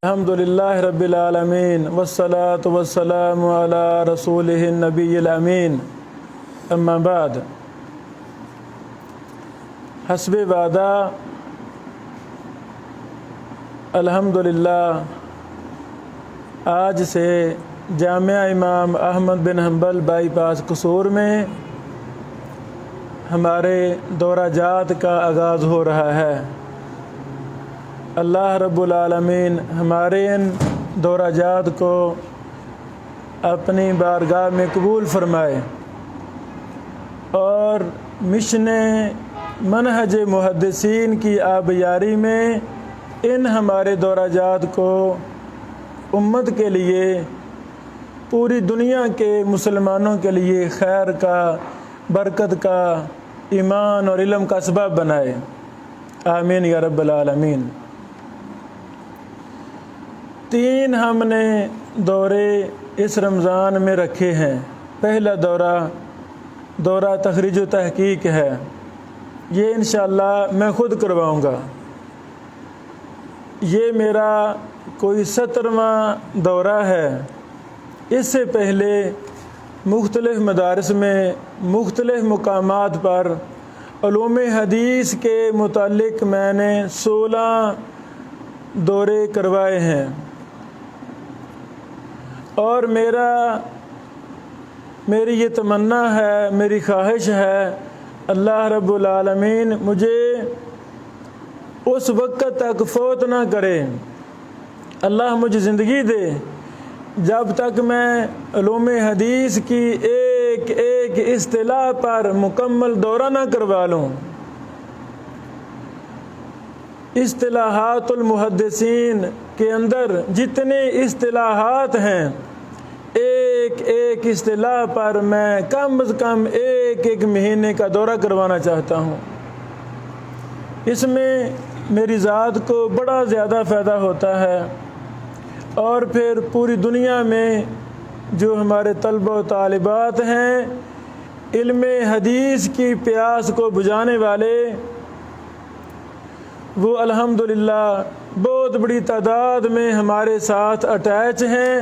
الحمدللہ رب العالمین والصلاة والسلام علی رسولہ النبی الامین اما بعد۔ حسب وعدہ الحمدللہ آج سے جامعہ امام احمد بن حنبل بائی پاس قصور میں ہمارے دورہ جات کا آغاز ہو رہا ہے۔ اللہ رب العالمین ہمارے ان دورہ جات کو اپنی بارگاہ میں قبول فرمائے اور مشن منہج محدثین کی آبیاری میں ان ہمارے دورہ جات کو امت کے لیے، پوری دنیا کے مسلمانوں کے لیے خیر کا، برکت کا، ایمان اور علم کا سبب بنائے۔ آمین یا رب العالمین۔ 3 ہم نے دورے اس رمضان میں رکھے ہیں۔ پہلا دورہ تخریج و تحقیق ہے، یہ انشاءاللہ میں خود کرواؤں گا۔ یہ میرا کوئی 17واں دورہ ہے۔ اس سے پہلے مختلف مدارس میں مختلف مقامات پر علوم حدیث کے متعلق میں نے 16 دورے کروائے ہیں، اور میری یہ تمنا ہے، میری خواہش ہے، اللہ رب العالمین مجھے اس وقت تک فوت نہ کرے، اللہ مجھے زندگی دے جب تک میں علوم حدیث کی ایک ایک اصطلاح پر مکمل دورہ نہ کروا لوں۔ اصطلاحات المحدثین کے اندر جتنے اصطلاحات ہیں، ایک ایک اصطلاح پر میں کم از کم ایک مہینے کا دورہ کروانا چاہتا ہوں۔ اس میں میری ذات کو بڑا زیادہ فائدہ ہوتا ہے، اور پھر پوری دنیا میں جو ہمارے طلبہ و طالبات ہیں، علم حدیث کی پیاس کو بجھانے والے، وہ الحمدللہ بہت بڑی تعداد میں ہمارے ساتھ اٹیچ ہیں،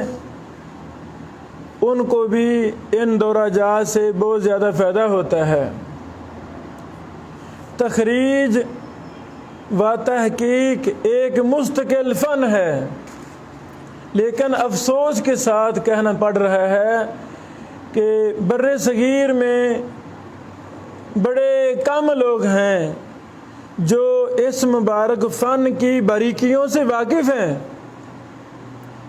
ان کو بھی ان دورہ جات سے بہت زیادہ فائدہ ہوتا ہے۔ تخریج و تحقیق ایک مستقل فن ہے، لیکن افسوس کے ساتھ کہنا پڑ رہا ہے کہ بر صغیر میں بڑے کم لوگ ہیں جو اس مبارک فن کی باریکیوں سے واقف ہیں۔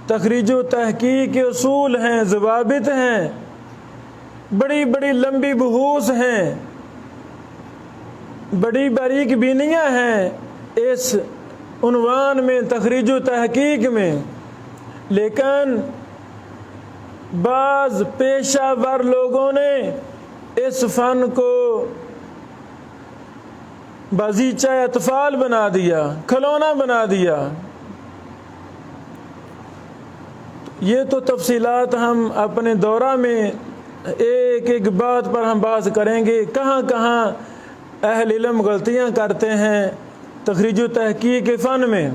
تخریج و تحقیق کے اصول ہیں، ضوابط ہیں، بڑی بڑی لمبی بحوث ہیں، بڑی باریک بینیاں ہیں اس عنوان میں، تخریج و تحقیق میں، لیکن بعض پیشہ ور لوگوں نے اس فن کو بازیچہ اطفال بنا دیا، کھلونا بنا دیا۔ یہ تو تفصیلات ہم اپنے دورہ میں ایک ایک بات پر ہم بات کریں گے، کہاں کہاں اہل علم غلطیاں کرتے ہیں تخریج و تحقیق کے فن میں۔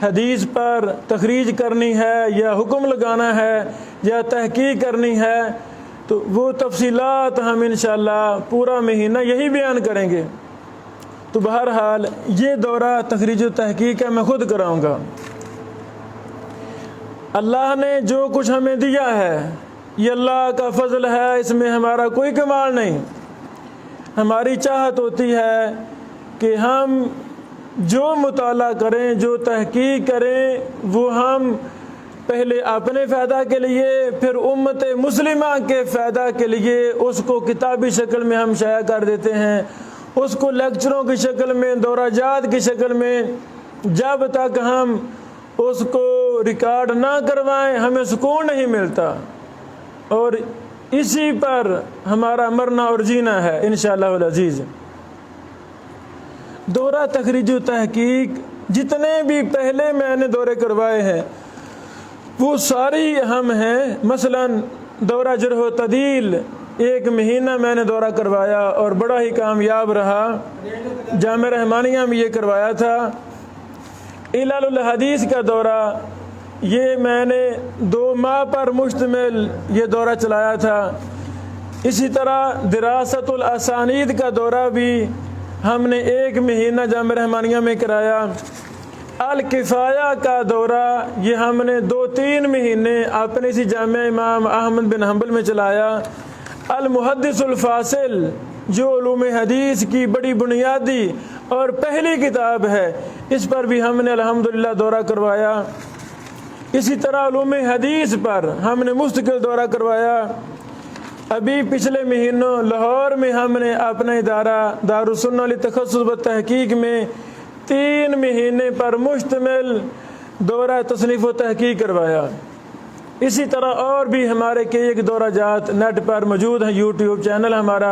حدیث پر تخریج کرنی ہے یا حکم لگانا ہے یا تحقیق کرنی ہے، تو وہ تفصیلات ہم انشاءاللہ پورا مہینہ یہی بیان کریں گے۔ تو بہرحال یہ دورہ تخریج و تحقیق ہے، میں خود کراؤں گا۔ اللہ نے جو کچھ ہمیں دیا ہے یہ اللہ کا فضل ہے، اس میں ہمارا کوئی کمال نہیں۔ ہماری چاہت ہوتی ہے کہ ہم جو مطالعہ کریں، جو تحقیق کریں، وہ ہم پہلے اپنے فائدہ کے لیے، پھر امت مسلمہ کے فائدہ کے لیے اس کو کتابی شکل میں ہم شائع کر دیتے ہیں، اس کو لیکچروں کی شکل میں، دورہ جات کی شکل میں۔ جب تک ہم اس کو ریکارڈ نہ کروائیں ہمیں سکون نہیں ملتا، اور اسی پر ہمارا مرنا اور جینا ہے انشاءاللہ العزیز۔ دورہ تخریج و تحقیق جتنے بھی پہلے میں نے دورے کروائے ہیں وہ ساری اہم ہیں۔ مثلا دورہ جرح و تعدیل 1 مہینہ میں نے دورہ کروایا اور بڑا ہی کامیاب رہا۔ جامعہ رحمانیہ میں یہ کروایا تھا۔ علل الحدیث کا دورہ، یہ میں نے 2 ماہ پر مشتمل یہ دورہ چلایا تھا۔ اسی طرح دراست الاسانید کا دورہ بھی ہم نے 1 مہینہ جامعہ رحمانیہ میں کرایا۔ الکفایہ کا دورہ یہ ہم نے 2-3 مہینے اپنے اسی جامعہ امام احمد بن حنبل میں چلایا۔ المحدث الفاصل جو علوم حدیث کی بڑی بنیادی اور پہلی کتاب ہے، اس پر بھی ہم نے الحمدللہ دورہ کروایا۔ اسی طرح علوم حدیث پر ہم نے مستقل دورہ کروایا۔ ابھی پچھلے مہینوں لاہور میں ہم نے اپنا ادارہ دارالسنہ لتخصص و تحقیق میں 3 مہینے پر مشتمل دورہ تصنیف و تحقیق کروایا۔ اسی طرح اور بھی ہمارے کئی ایک دورہ جات نیٹ پر موجود ہیں۔ یوٹیوب چینل ہمارا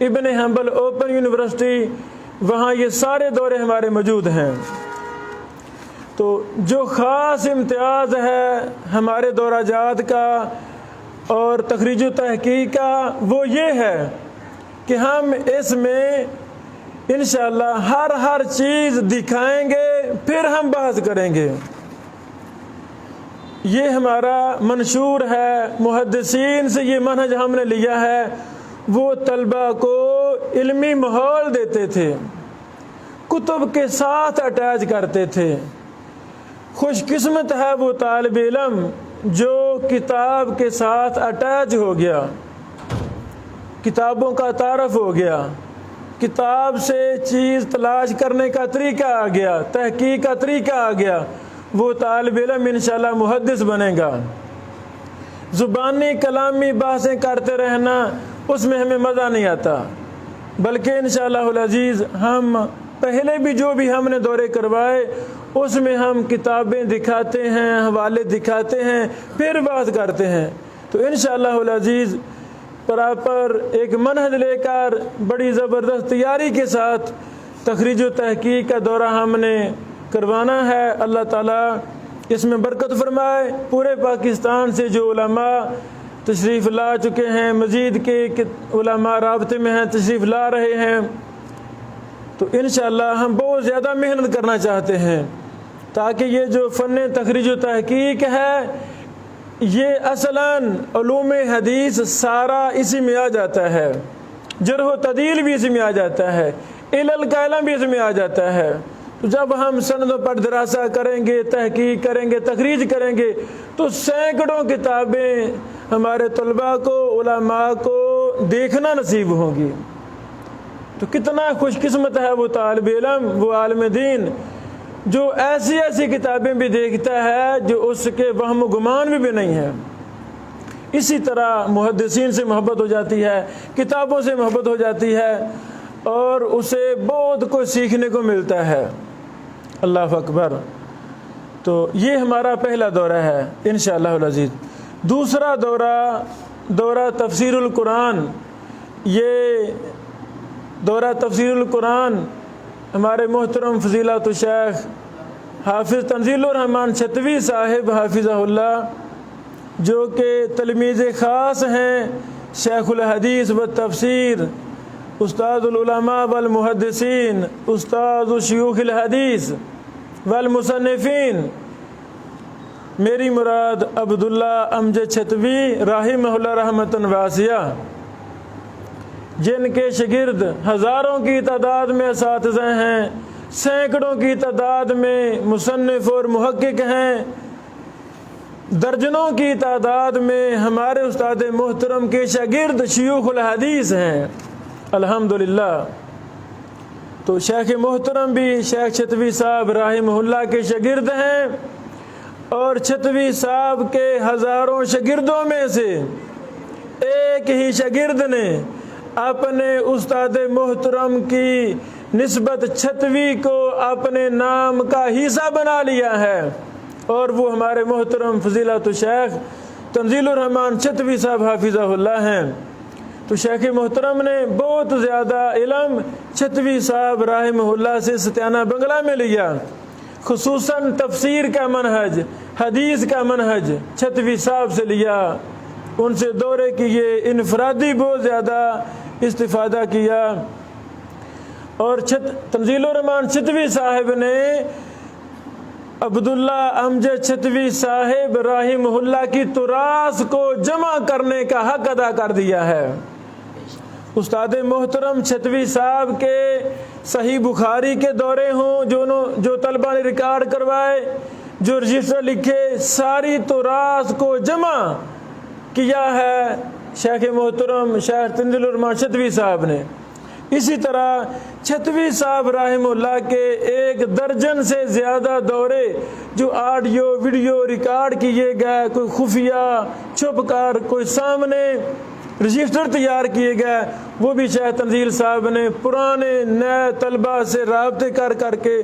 ابن حنبل اوپن یونیورسٹی، وہاں یہ سارے دورے ہمارے موجود ہیں۔ تو جو خاص امتیاز ہے ہمارے دورہ جات کا اور تخریج و تحقیق کا، وہ یہ ہے کہ ہم اس میں انشاءاللہ ہر چیز دکھائیں گے، پھر ہم بحث کریں گے۔ یہ ہمارا منشور ہے، محدثین سے یہ منہج ہم نے لیا ہے۔ وہ طلبہ کو علمی ماحول دیتے تھے، کتب کے ساتھ اٹیچ کرتے تھے۔ خوش قسمت ہے وہ طالب علم جو کتاب کے ساتھ اٹیچ ہو گیا، کتابوں کا تعارف ہو گیا، کتاب سے چیز تلاش کرنے کا طریقہ آ گیا، تحقیق کا طریقہ آ گیا، وہ طالب علم انشاءاللہ محدث بنے گا۔ زبانی کلامی بحثیں کرتے رہنا، اس میں ہمیں مزہ نہیں آتا، بلکہ انشاءاللہ العزیز ہم پہلے بھی جو بھی ہم نے دورے کروائے اس میں ہم کتابیں دکھاتے ہیں، حوالے دکھاتے ہیں، پھر بات کرتے ہیں۔ تو انشاءاللہ العزیز پراپر ایک منہج لے کر بڑی زبردست تیاری کے ساتھ تخریج و تحقیق کا دورہ ہم نے کروانا ہے۔ اللہ تعالیٰ اس میں برکت فرمائے۔ پورے پاکستان سے جو علماء تشریف لا چکے ہیں، مزید کے علماء رابطے میں ہیں، تشریف لا رہے ہیں، تو انشاءاللہ ہم بہت زیادہ محنت کرنا چاہتے ہیں تاکہ یہ جو فن تخریج و تحقیق ہے، یہ اصلاً علوم حدیث سارا اسی میں آ جاتا ہے، جرح و تعدیل بھی اسی میں آ جاتا ہے، علل کا علم بھی اسی میں آ جاتا ہے۔ تو جب ہم سندوں پر دراسہ کریں گے، تحقیق کریں گے، تخریج کریں گے، تو سینکڑوں کتابیں ہمارے طلباء کو، علماء کو دیکھنا نصیب ہوں گی۔ تو کتنا خوش قسمت ہے وہ طالب علم، وہ عالم دین جو ایسی ایسی کتابیں بھی دیکھتا ہے جو اس کے وہم و گمان بھی نہیں ہے۔ اسی طرح محدثین سے محبت ہو جاتی ہے، کتابوں سے محبت ہو جاتی ہے، اور اسے بہت کچھ سیکھنے کو ملتا ہے۔ اللہ اکبر۔ تو یہ ہمارا پہلا دورہ ہے انشاءاللہ العزیز۔ دوسرا دورہ تفسیر القرآن۔ یہ دورہ تفسیر القرآن ہمارے محترم فضیلت الشیخ حافظ تنزیل الرحمن چھتوی صاحب حافظہ اللہ، جو کہ تلمیذ خاص ہیں شیخ الحدیث و تفسیر، استاد العلماء والمحدثین، استاد شیوخ الحدیث والمصنفین، میری مراد عبداللہ امجد چھتوی رحمہ اللہ رحمتاً واسعہ، جن کے شاگرد ہزاروں کی تعداد میں اساتذہ ہیں، سینکڑوں کی تعداد میں مصنف اور محقق ہیں، درجنوں کی تعداد میں ہمارے استاد محترم کے شاگرد شیوخ الحدیث ہیں الحمدللہ۔ تو شیخ محترم بھی شیخ چھتوی صاحب رحمہ اللہ کے شاگرد ہیں، اور چھتوی صاحب کے ہزاروں شاگردوں میں سے ایک ہی شاگرد نے اپنے استاد محترم کی نسبت چھتوی کو اپنے نام کا حصہ بنا لیا ہے، اور وہ ہمارے محترم فضیلت الشیخ تنزیل الرحمن چھتوی صاحب حافظہ اللہ ہیں۔ تو شیخ محترم نے بہت زیادہ علم چھتوی صاحب رحمہ اللہ سے ستیانہ بنگلہ میں لیا، خصوصاً تفسیر کا منہج، حدیث کا منہج چھتوی صاحب سے لیا، ان سے دورے کیے، انفرادی بہت زیادہ استفادہ کیا۔ اور تنزیل الرحمن چھتوی صاحب نے عبداللہ امجد چھتوی صاحب رحمہ اللہ کی تراث کو جمع کرنے کا حق ادا کر دیا ہے۔ استاد محترم چھتوی صاحب کے صحیح بخاری کے دورے ہوں جو طلبہ نے ریکارڈ کروائے، جو رجسٹر لکھے، ساری تراث کو جمع کیا ہے شیخ محترم شیخ تنزیل الرحمان چھتوی صاحب نے۔ اسی طرح چھتوی صاحب رحمہ اللہ کے 1 درجن سے زیادہ دورے جو آڈیو ویڈیو ریکارڈ کیے گئے، کوئی خفیہ چھپ کر، کوئی سامنے رجسٹر تیار کیے گئے، وہ بھی شیخ تنزیل صاحب نے پرانے نئے طلبہ سے رابطے کر کے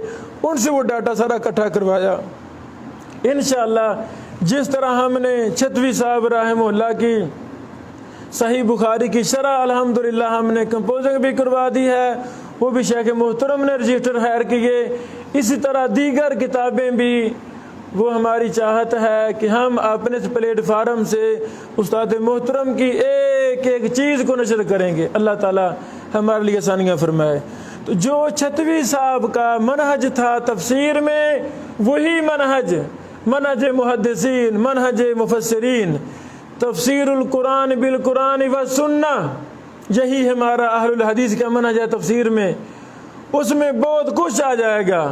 ان سے وہ ڈاٹا سارا اکٹھا کروایا۔ انشاءاللہ جس طرح ہم نے چھتوی صاحب رحمہ اللہ کی صحیح بخاری کی شرح الحمدللہ ہم نے کمپوزنگ بھی کروا دی ہے، وہ بھی شیخ محترم نے رجسٹر ہائر کیے، اسی طرح دیگر کتابیں بھی وہ ہماری چاہت ہے کہ ہم اپنے اس پلیٹ فارم سے استاد محترم کی ایک ایک چیز کو نشر کریں گے۔ اللہ تعالی ہمارے لیے آسانیاں فرمائے۔ تو جو چھتوی صاحب کا منہج تھا تفسیر میں، وہی منہج محدثین، منہج مفسرین، تفسیر القرآن بالقرآن والسنہ، یہی ہمارا اہل الحدیث کا منہج ہے تفسیر میں۔ اس میں بہت کچھ آ جائے گا،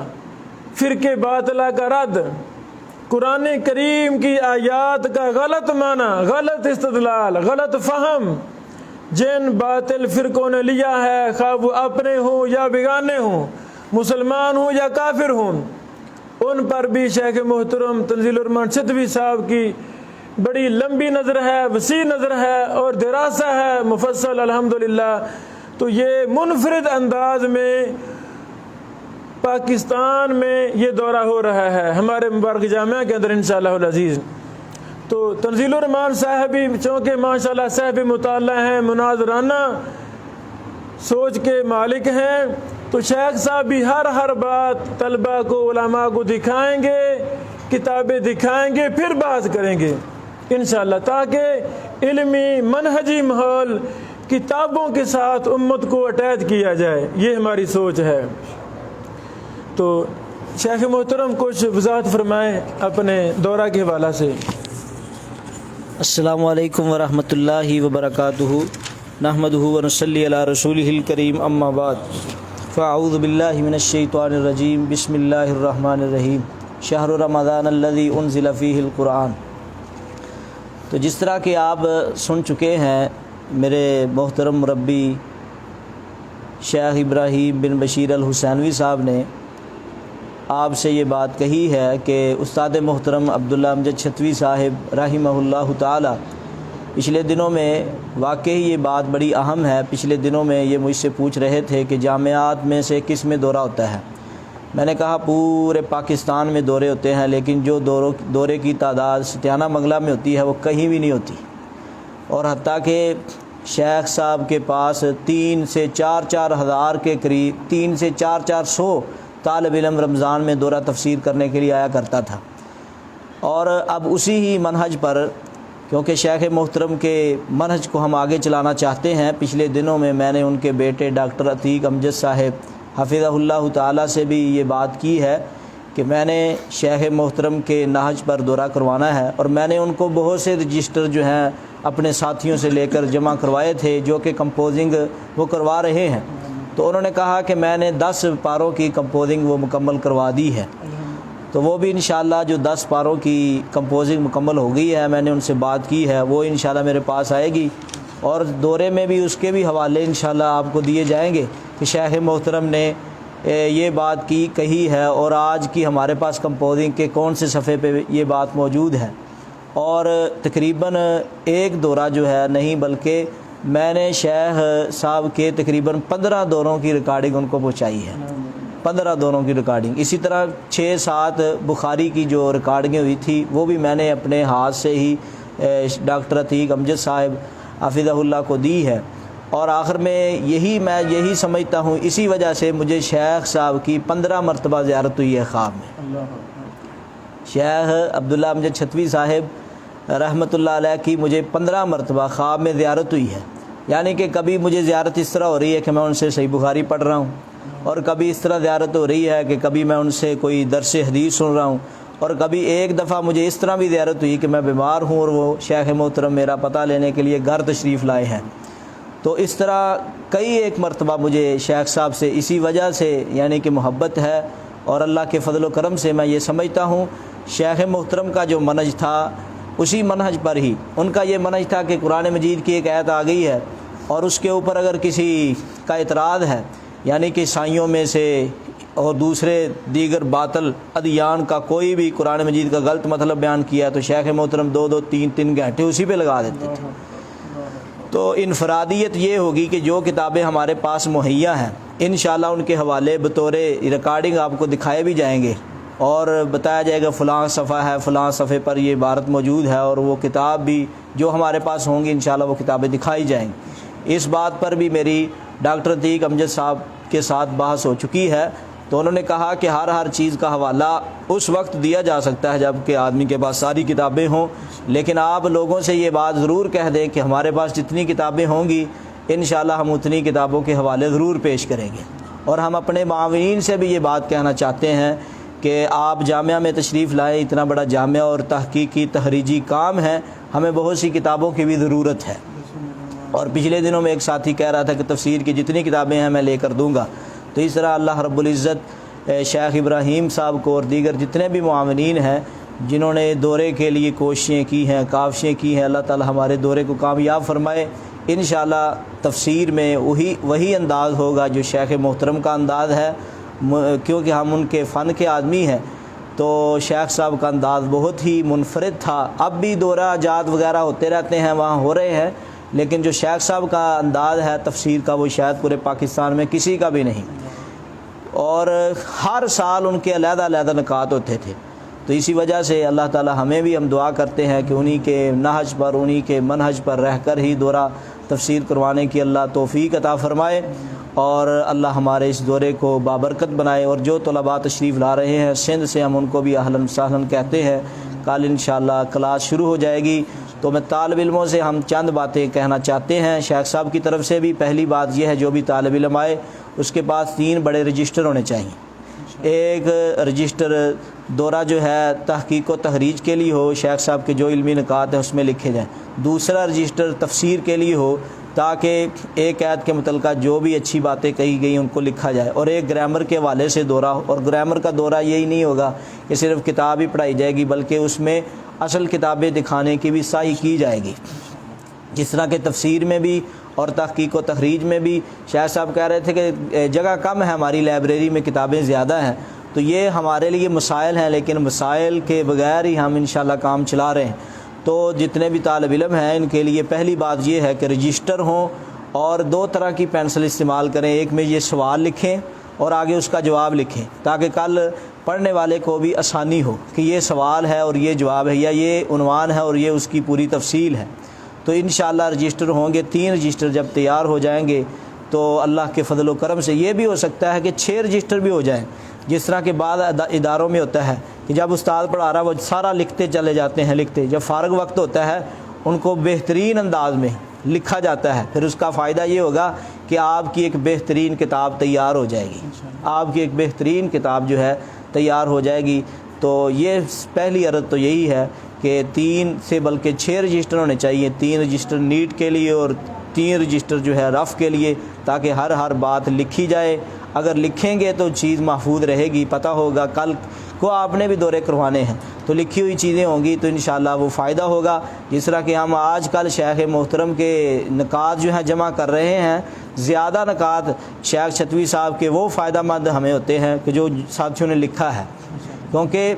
فرقے باطلہ کا رد، قرآن کریم کی آیات کا غلط معنی، غلط استدلال، غلط فہم جن باطل فرقوں نے لیا ہے، خواہ وہ اپنے ہوں یا بیگانے ہوں، مسلمان ہوں یا کافر ہوں، ان پر بھی شیخ محترم تنزیل الرحمان چھتوی صاحب کی بڑی لمبی نظر ہے، وسیع نظر ہے اور دراسہ ہے مفصل الحمدللہ۔ تو یہ منفرد انداز میں پاکستان میں یہ دورہ ہو رہا ہے ہمارے مبارک جامعہ کے اندر انشاءاللہ العزیز۔ تو تنزیل الرحمان صاحب بھی چونکہ ماشاءاللہ صاحب مطالعہ ہیں، مناظرانہ سوچ کے مالک ہیں، تو شیخ صاحب بھی ہر بات طلبہ کو، علماء کو دکھائیں گے، کتابیں دکھائیں گے، پھر بات کریں گے انشاءاللہ، تاکہ علمی منہجی ماحول کتابوں کے ساتھ امت کو اٹیچ کیا جائے، یہ ہماری سوچ ہے۔ تو شیخ محترم کچھ وضاحت فرمائیں اپنے دورہ کے حوالہ سے۔ السلام علیکم ورحمۃ اللہ وبرکاتہ، نحمدہ ونصلی علی رسولہ الکریم، اما بعد، فاعوذ باللہ من الشیطان الرجیم، بسم اللہ الرحمن الرحیم، شہر رمضان الذی انزل فیہ القرآن۔ تو جس طرح کہ آپ سن چکے ہیں، میرے محترم مربی شیخ ابراہیم بن بشیر الحسینوی صاحب نے آپ سے یہ بات کہی ہے کہ استاد محترم عبداللہ امجد چھتوی صاحب رحمہ اللہ تعالی پچھلے دنوں میں، واقعی یہ بات بڑی اہم ہے، پچھلے دنوں میں یہ مجھ سے پوچھ رہے تھے کہ جامعات میں سے کس میں دورہ ہوتا ہے۔ میں نے کہا پورے پاکستان میں دورے ہوتے ہیں، لیکن جو دورے کی تعداد ستیانہ منگلہ میں ہوتی ہے وہ کہیں بھی نہیں ہوتی، اور حتیٰ کہ شیخ صاحب کے پاس 3 سے 4 ہزار کے قریب، 3 سے 400 طالب علم رمضان میں دورہ تفسیر کرنے کے لیے آیا کرتا تھا۔ اور اب اسی ہی منہج پر، کیونکہ شیخ محترم کے منہج کو ہم آگے چلانا چاہتے ہیں، پچھلے دنوں میں نے ان کے بیٹے ڈاکٹر عتیق امجد صاحب حفظہ اللہ تعالیٰ سے بھی یہ بات کی ہے کہ میں نے شیخ محترم کے نہج پر دورہ کروانا ہے، اور میں نے ان کو بہت سے رجسٹر جو ہیں اپنے ساتھیوں سے لے کر جمع کروائے تھے جو کہ کمپوزنگ وہ کروا رہے ہیں۔ تو انہوں نے کہا کہ میں نے 10 پاروں کی کمپوزنگ وہ مکمل کروا دی ہے، تو وہ بھی انشاءاللہ جو 10 پاروں کی کمپوزنگ مکمل ہو گئی ہے، میں نے ان سے بات کی ہے، وہ انشاءاللہ میرے پاس آئے گی، اور دورے میں بھی اس کے بھی حوالے انشاءاللہ آپ کو دیے جائیں گے کہ شیخ محترم نے یہ بات کہی ہے، اور آج کی ہمارے پاس کمپوزنگ کے کون سے صفحے پہ یہ بات موجود ہے۔ اور تقریباً ایک دورہ جو ہے نہیں، بلکہ میں نے شیخ صاحب کے تقریباً 15 دوروں کی ریکارڈنگ ان کو پہنچائی ہے، 15 دوروں کی ریکارڈنگ۔ اسی طرح 6-7 بخاری کی جو ریکارڈنگیں ہوئی تھی وہ بھی میں نے اپنے ہاتھ سے ہی ڈاکٹر عتیق امجد صاحب حفظہ اللہ کو دی ہے۔ اور آخر میں میں یہی سمجھتا ہوں، اسی وجہ سے مجھے شیخ صاحب کی 15 مرتبہ زیارت ہوئی ہے خواب میں۔ شیخ عبداللہ امجد چھتوی صاحب رحمۃ اللہ علیہ کی مجھے 15 مرتبہ خواب میں زیارت ہوئی ہے، یعنی کہ کبھی مجھے زیارت اس طرح ہو رہی ہے کہ میں ان سے صحیح بخاری پڑھ رہا ہوں، اور کبھی اس طرح زیارت ہو رہی ہے کہ کبھی میں ان سے کوئی درس حدیث سن رہا ہوں، اور کبھی ایک دفعہ مجھے اس طرح بھی زیارت ہوئی کہ میں بیمار ہوں اور وہ شیخ محترم میرا پتہ لینے کے لیے گھر تشریف لائے ہیں۔ تو اس طرح کئی ایک مرتبہ مجھے شیخ صاحب سے اسی وجہ سے یعنی کہ محبت ہے، اور اللہ کے فضل و کرم سے میں یہ سمجھتا ہوں شیخ محترم کا جو منہج تھا اسی منہج پر ہی ان کا یہ منہج تھا کہ قرآن مجید کی ایک آیت آ گئی ہے اور اس کے اوپر اگر کسی کا اعتراض ہے، یعنی کہ عیسائیوں میں سے اور دوسرے دیگر باطل ادیان کا کوئی بھی قرآن مجید کا غلط مطلب بیان کیا تو شیخ محترم 2-2 3-3 گھنٹے اسی پہ لگا دیتے تھے۔ تو انفرادیت یہ ہوگی کہ جو کتابیں ہمارے پاس مہیا ہیں انشاءاللہ ان کے حوالے بطور ریکارڈنگ آپ کو دکھائے بھی جائیں گے اور بتایا جائے گا فلاں صفحہ ہے، فلاں صفحے پر یہ عبارت موجود ہے، اور وہ کتاب بھی جو ہمارے پاس ہوں گی انشاءاللہ وہ کتابیں دکھائی جائیں گی۔ اس بات پر بھی میری ڈاکٹر عتیق امجد صاحب کے ساتھ بحث ہو چکی ہے، تو انہوں نے کہا کہ ہر چیز کا حوالہ اس وقت دیا جا سکتا ہے جب کہ آدمی کے پاس ساری کتابیں ہوں، لیکن آپ لوگوں سے یہ بات ضرور کہہ دیں کہ ہمارے پاس جتنی کتابیں ہوں گی انشاءاللہ ہم اتنی کتابوں کے حوالے ضرور پیش کریں گے۔ اور ہم اپنے معاونین سے بھی یہ بات کہنا چاہتے ہیں کہ آپ جامعہ میں تشریف لائیں، اتنا بڑا جامعہ اور تحقیقی تخریجی کام ہے، ہمیں بہت سی کتابوں کی بھی ضرورت ہے۔ اور پچھلے دنوں میں ایک ساتھی کہہ رہا تھا کہ تفسیر کی جتنی کتابیں ہیں میں لے کر دوں گا، تو اس طرح اللہ رب العزت شیخ ابراہیم صاحب کو اور دیگر جتنے بھی معاونین ہیں جنہوں نے دورے کے لیے کوششیں کی ہیں، کاوشیں کی ہیں، اللہ تعالی ہمارے دورے کو کامیاب فرمائے۔ انشاءاللہ تفسیر میں وہی انداز ہوگا جو شیخ محترم کا انداز ہے، کیونکہ ہم ان کے فن کے آدمی ہیں، تو شیخ صاحب کا انداز بہت ہی منفرد تھا۔ اب بھی دورہ جات وغیرہ ہوتے رہتے ہیں، وہاں ہو رہے ہیں، لیکن جو شیخ صاحب کا انداز ہے تفسیر کا وہ شاید پورے پاکستان میں کسی کا بھی نہیں، اور ہر سال ان کے علیحدہ نکات ہوتے تھے۔ تو اسی وجہ سے اللہ تعالی ہمیں بھی ہم دعا کرتے ہیں کہ انہی کے نہج پر، انہی کے منہج پر رہ کر ہی دورہ تفسیر کروانے کی اللہ توفیق عطا فرمائے، اور اللہ ہمارے اس دورے کو بابرکت بنائے۔ اور جو طلباء تشریف لا رہے ہیں سندھ سے، ہم ان کو بھی اہلاً وسہلاً کہتے ہیں۔ کل انشاءاللہ کلاس شروع ہو جائے گی، تو میں طالب علموں سے ہم چند باتیں کہنا چاہتے ہیں شیخ صاحب کی طرف سے بھی۔ پہلی بات یہ ہے جو بھی طالب علم آئے اس کے پاس 3 بڑے رجسٹر ہونے چاہیے۔ ایک رجسٹر دورہ جو ہے تحقیق و تخریج کے لیے ہو، شیخ صاحب کے جو علمی نکات ہیں اس میں لکھے جائیں۔ دوسرا رجسٹر تفسیر کے لیے ہو تاکہ ایک آیت کے متعلقہ جو بھی اچھی باتیں کہی گئی ان کو لکھا جائے، اور ایک گرامر کے حوالے سے دورہ ہو۔ اور گرامر کا دورہ یہی نہیں ہوگا کہ صرف کتاب ہی پڑھائی جائے گی، بلکہ اس میں اصل کتابیں دکھانے کی بھی سعی کی جائے گی، جس طرح کہ تفسیر میں بھی اور تحقیق و تخریج میں بھی۔ شاہ صاحب کہہ رہے تھے کہ جگہ کم ہے ہماری لائبریری میں، کتابیں زیادہ ہیں، تو یہ ہمارے لیے مسائل ہیں، لیکن مسائل کے بغیر ہی ہم انشاءاللہ کام چلا رہے ہیں۔ تو جتنے بھی طالب علم ہیں ان کے لیے پہلی بات یہ ہے کہ رجسٹر ہوں، اور 2 طرح کی پینسل استعمال کریں، ایک میں یہ سوال لکھیں اور آگے اس کا جواب لکھیں، تاکہ کل پڑھنے والے کو بھی آسانی ہو کہ یہ سوال ہے اور یہ جواب ہے، یا یہ عنوان ہے اور یہ اس کی پوری تفصیل ہے۔ تو انشاءاللہ رجسٹر ہوں گے 3 رجسٹر جب تیار ہو جائیں گے تو اللہ کے فضل و کرم سے یہ بھی ہو سکتا ہے کہ 6 رجسٹر بھی ہو جائیں، جس طرح کے بعض اداروں میں ہوتا ہے کہ جب استاد پڑھا رہا وہ سارا لکھتے چلے جاتے ہیں، جب فارغ وقت ہوتا ہے ان کو بہترین انداز میں لکھا جاتا ہے، پھر اس کا فائدہ یہ ہوگا کہ آپ کی ایک بہترین کتاب تیار ہو جائے گی، آپ کی ایک بہترین کتاب جو ہے تیار ہو جائے گی۔ تو یہ پہلی عرض تو یہی ہے کہ 3 سے بلکہ 6 رجسٹر ہونے چاہیے، 3 رجسٹر نیٹ کے لیے اور 3 رجسٹر جو ہے رف کے لیے، تاکہ ہر بات لکھی جائے۔ اگر لکھیں گے تو چیز محفوظ رہے گی، پتہ ہوگا کل کو آپ نے بھی دورے کروانے ہیں تو لکھی ہوئی چیزیں ہوں گی تو انشاءاللہ وہ فائدہ ہوگا۔ جس طرح کہ ہم آج کل شیخ محترم کے نکات جو ہیں جمع کر رہے ہیں، زیادہ نکات شیخ چھتوی صاحب کے وہ فائدہ مند ہمیں ہوتے ہیں کہ جو ساتھیوں نے لکھا ہے، کیونکہ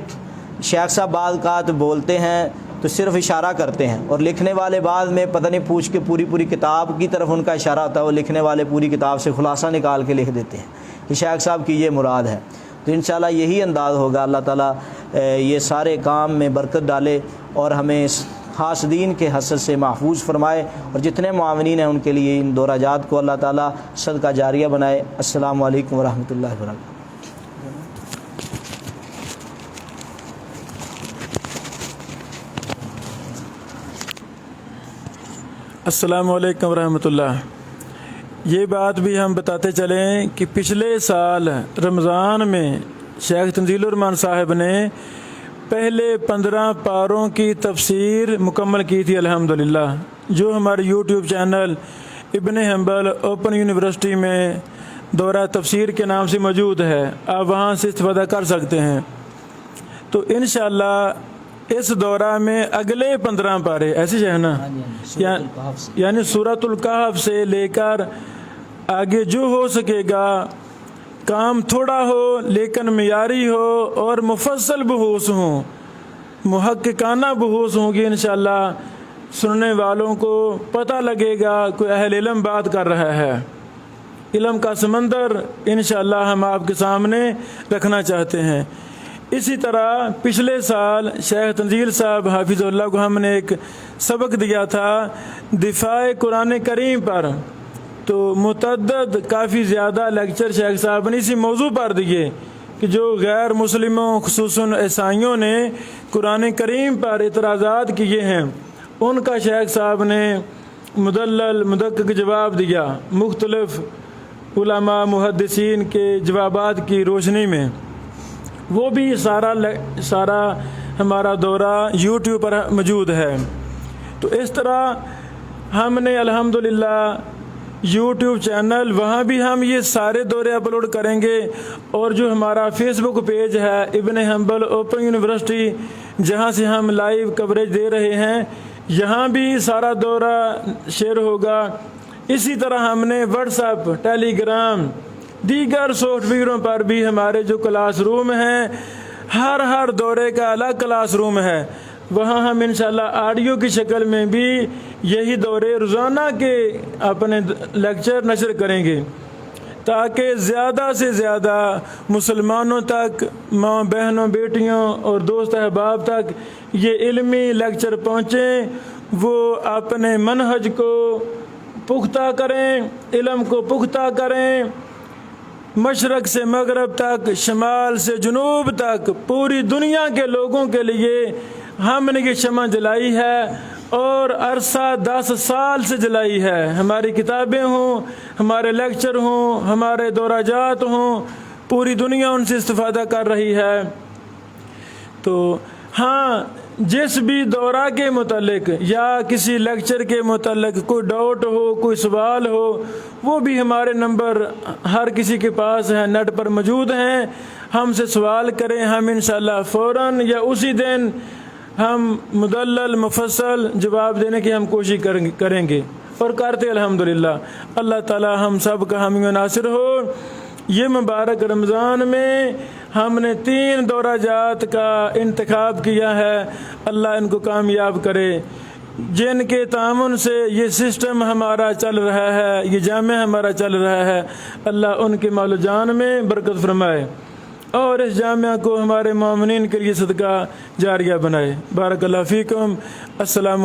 شیخ صاحب بعض اوقات بولتے ہیں تو صرف اشارہ کرتے ہیں، اور لکھنے والے بعد میں پتہ نہیں پوچھ کے پوری کتاب کی طرف ان کا اشارہ ہوتا ہے، وہ لکھنے والے پوری کتاب سے خلاصہ نکال کے لکھ دیتے ہیں کہ شیخ صاحب کی یہ مراد ہے۔ تو انشاءاللہ یہی انداز ہوگا۔ اللہ تعالیٰ یہ سارے کام میں برکت ڈالے اور ہمیں حاسدین کے حسد سے محفوظ فرمائے، اور جتنے معاونین ہیں ان کے لیے ان دورہ جات کو اللہ تعالیٰ صدقہ جاریہ بنائے۔ السلام علیکم ورحمۃ اللہ وبرکاتہ۔ السلام علیکم ورحمۃ اللہ۔ یہ بات بھی ہم بتاتے چلیں کہ پچھلے سال رمضان میں شیخ تنزیل الرحمان صاحب نے پہلے 15 پاروں کی تفسیر مکمل کی تھی الحمدللہ، جو ہمارے یوٹیوب چینل ابن حنبل اوپن یونیورسٹی میں دورہ تفسیر کے نام سے موجود ہے، آپ وہاں سے استفادہ کر سکتے ہیں۔ تو انشاءاللہ اس دورہ میں اگلے 15 پارے ایسے ہے نا، یعنی سورۃ الکہف سے لے کر آگے جو ہو سکے گا، کام تھوڑا ہو لیکن معیاری ہو اور مفصل بحوث ہوں، محققانہ بحوث ہوں گی، انشاءاللہ سننے والوں کو پتہ لگے گا کوئی اہل علم بات کر رہا ہے۔ علم کا سمندر انشاءاللہ ہم آپ کے سامنے رکھنا چاہتے ہیں۔ اسی طرح پچھلے سال شیخ تنزیل صاحب حافظ اللہ کو ہم نے ایک سبق دیا تھا دفاع قرآن کریم پر، تو متعدد کافی زیادہ لیکچر شیخ صاحب نے اسی موضوع پر دیے کہ جو غیر مسلموں خصوصاً عیسائیوں نے قرآن کریم پر اعتراضات کیے ہیں، ان کا شیخ صاحب نے مدلل مدقق جواب دیا مختلف علماء محدثین کے جوابات کی روشنی میں۔ وہ بھی سارا ہمارا دورہ یوٹیوب پر موجود ہے۔ تو اس طرح ہم نے الحمدللہ یوٹیوب چینل، وہاں بھی ہم یہ سارے دورے اپلوڈ کریں گے، اور جو ہمارا فیس بک پیج ہے ابن حنبل اوپن یونیورسٹی، جہاں سے ہم لائیو کوریج دے رہے ہیں، یہاں بھی سارا دورہ شیئر ہوگا۔ اسی طرح ہم نے واٹس ایپ، ٹیلی گرام، دیگر سافٹ ویئروں پر بھی ہمارے جو کلاس روم ہیں، ہر دورے کا الگ کلاس روم ہے، وہاں ہم انشاءاللہ آڈیو کی شکل میں بھی یہی دورے روزانہ کے اپنے لیکچر نشر کریں گے، تاکہ زیادہ سے زیادہ مسلمانوں تک، ماں بہنوں بیٹیوں اور دوست احباب تک یہ علمی لیکچر پہنچیں، وہ اپنے منہج کو پختہ کریں، علم کو پختہ کریں، مشرق سے مغرب تک، شمال سے جنوب تک، پوری دنیا کے لوگوں کے لیے ہم نے یہ شمع جلائی ہے، اور عرصہ 10 سال سے جلائی ہے۔ ہماری کتابیں ہوں، ہمارے لیکچر ہوں، ہمارے دورہ جات ہوں، پوری دنیا ان سے استفادہ کر رہی ہے۔ تو ہاں، جس بھی دورہ کے متعلق یا کسی لیکچر کے متعلق کوئی ڈاؤٹ ہو، کوئی سوال ہو، وہ بھی ہمارے نمبر ہر کسی کے پاس ہیں، نیٹ پر موجود ہیں، ہم سے سوال کریں، ہم انشاءاللہ فوراً یا اسی دن ہم مدلل مفصل جواب دینے کی ہم کوشش کریں گے اور کرتے الحمدللہ۔ اللہ تعالی ہم سب کا حامی و ناصر ہو۔ یہ مبارک رمضان میں ہم نے 3 دورہ جات کا انتخاب کیا ہے، اللہ ان کو کامیاب کرے، جن کے تعاون سے یہ سسٹم ہمارا چل رہا ہے، یہ جامعہ ہمارا چل رہا ہے، اللہ ان کے مال و جان میں برکت فرمائے، اور اس جامعہ کو ہمارے مومنین کے لیے صدقہ جاریہ بنائے۔ بارک اللہ فیکم۔ السلام